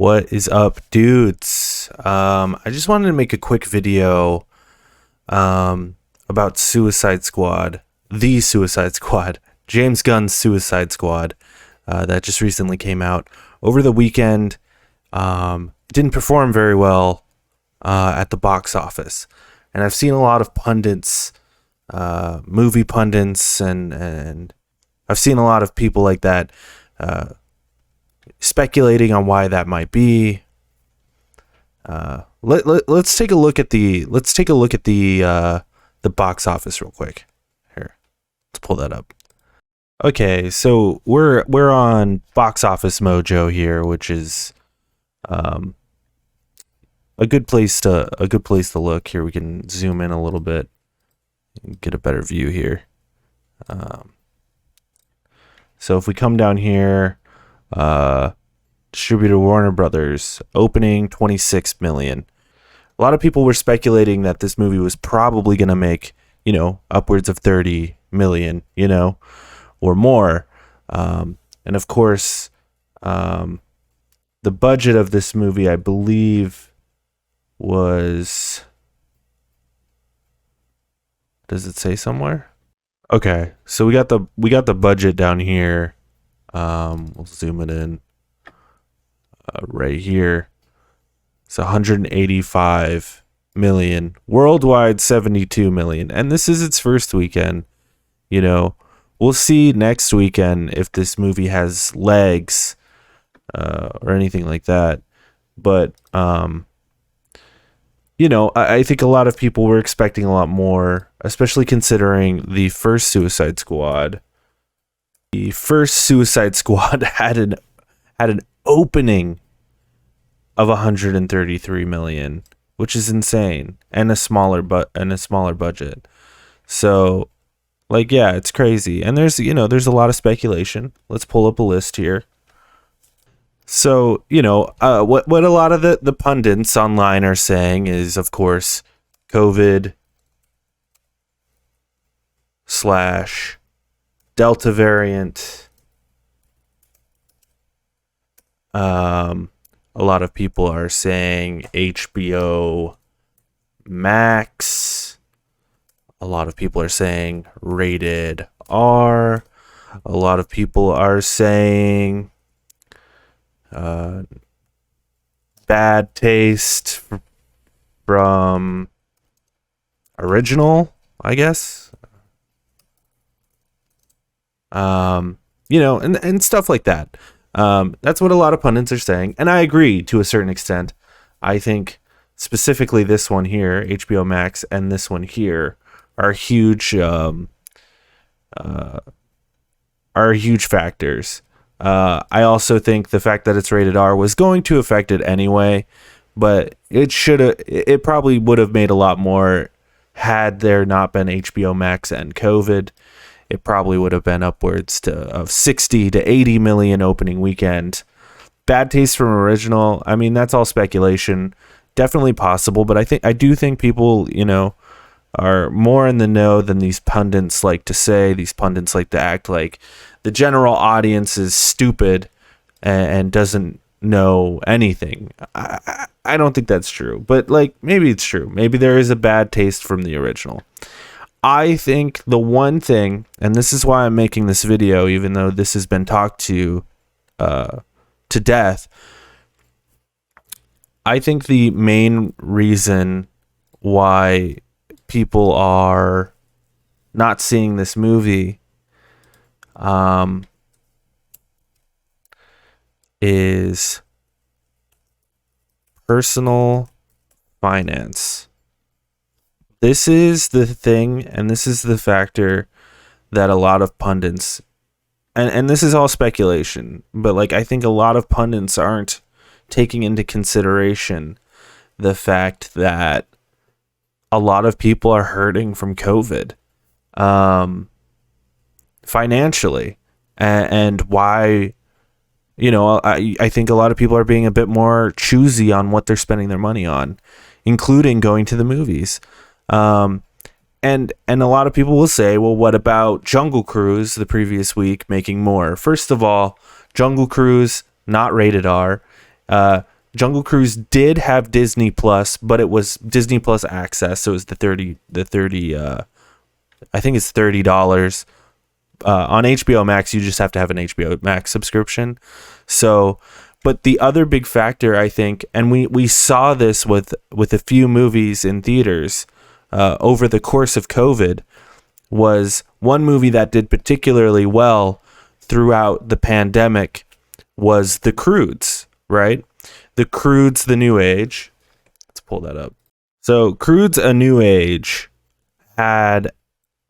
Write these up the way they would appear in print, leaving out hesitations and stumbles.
What is up, dudes? I just wanted to make a quick video about Suicide Squad, the Suicide Squad, James Gunn's Suicide Squad, that just recently came out over the weekend. Didn't perform very well at the box office, and I've seen a lot of pundits, movie pundits, and I've seen a lot of people like that speculating on why that might be. Let's take a look at the box office real quick. Here, let's pull that up. Okay, so we're on Box Office Mojo here, which is a good place to look. Here we can zoom in a little bit and get a better view here. So if we come down here, distributor Warner Brothers, opening 26 million. A lot of people were speculating that this movie was probably going to make, upwards of 30 million, or more. And of course, the budget of this movie, I believe, was, does it say somewhere? Okay, so we got the budget down here. We'll zoom it in right here. It's 185 million worldwide, 72 million, and this is its first weekend. We'll see next weekend if this movie has legs or anything like that. But I think a lot of people were expecting a lot more, especially considering the first Suicide Squad. The first Suicide Squad had an opening of 133 million, which is insane, and a smaller budget. So, it's crazy. And there's a lot of speculation. Let's pull up a list here. So, what a lot of the pundits online are saying is, of course, COVID / Delta variant. A lot of people are saying HBO Max. A lot of people are saying rated R. A lot of people are saying bad taste from original, I guess. And stuff like that. That's what a lot of pundits are saying, and I agree to a certain extent. I think specifically this one here, HBO Max, and this one here are huge factors. I also think the fact that it's rated R was going to affect it anyway, but it probably would have made a lot more had there not been HBO Max and COVID. It probably would have been upwards of 60 to 80 million opening weekend. Bad taste from original. I mean, that's all speculation. Definitely possible, but I do think people, are more in the know than these pundits like to say. These pundits like to act like the general audience is stupid and doesn't know anything. I don't think that's true, but maybe it's true. Maybe there is a bad taste from the original. I think the one thing, and this is why I'm making this video, even though this has been talked to death, I think the main reason why people are not seeing this movie is personal finance. This is the thing, and this is the factor that a lot of pundits, and this is all speculation, but I think a lot of pundits aren't taking into consideration the fact that a lot of people are hurting from COVID financially, and why, I think a lot of people are being a bit more choosy on what they're spending their money on, including going to the movies. And a lot of people will say, well, what about Jungle Cruise the previous week making more? First of all, Jungle Cruise, not rated R. Jungle Cruise did have Disney Plus, but it was Disney Plus Access, so it was the 30 I think it's $30. On HBO Max, you just have to have an HBO Max subscription. So, but the other big factor, I think, and we saw this with a few movies in theaters over the course of COVID, was one movie that did particularly well throughout the pandemic was The Croods, right? The Croods, The New Age. Let's pull that up. So Croods, A New Age had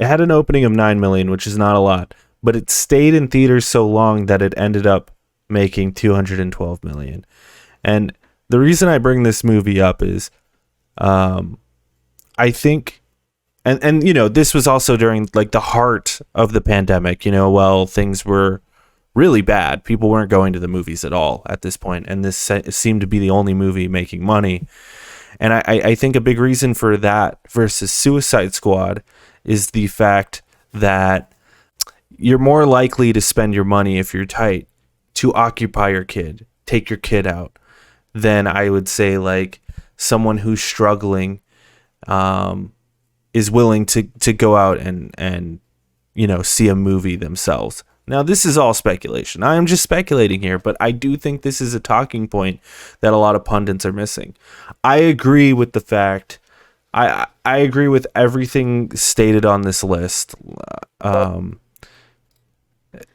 an opening of 9 million, which is not a lot, but it stayed in theaters so long that it ended up making 212 million. And the reason I bring this movie up is I think and you know, this was also during like the heart of the pandemic, you know, while things were really bad. People weren't going to the movies at all at this point, and this seemed to be the only movie making money. And I think a big reason for that versus Suicide Squad is the fact that you're more likely to spend your money if you're tight to occupy your kid, take your kid out, than I would say like someone who's struggling is willing to go out and you know, see a movie themselves. Now, this is all speculation. I am just speculating here, but I do think this is a talking point that a lot of pundits are missing. I agree with the fact, I agree with everything stated on this list.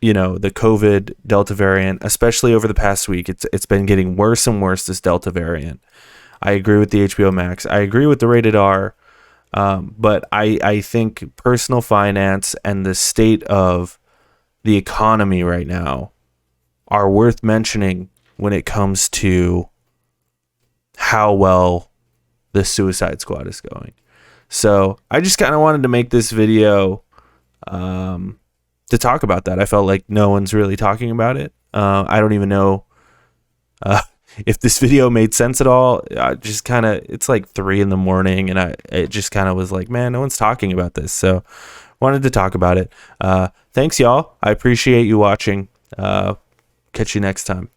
You know, the COVID Delta variant, especially over the past week, it's been getting worse and worse, this Delta variant. I agree with the HBO Max. I agree with the rated R. But I think personal finance and the state of the economy right now are worth mentioning when it comes to how well the Suicide Squad is going. So I just kind of wanted to make this video to talk about that. I felt like no one's really talking about it. I don't even know if this video made sense at all. Just kind of, it's like 3 a.m. and it just kind of was like, man, no one's talking about this. So wanted to talk about it. Thanks, y'all. I appreciate you watching. Catch you next time.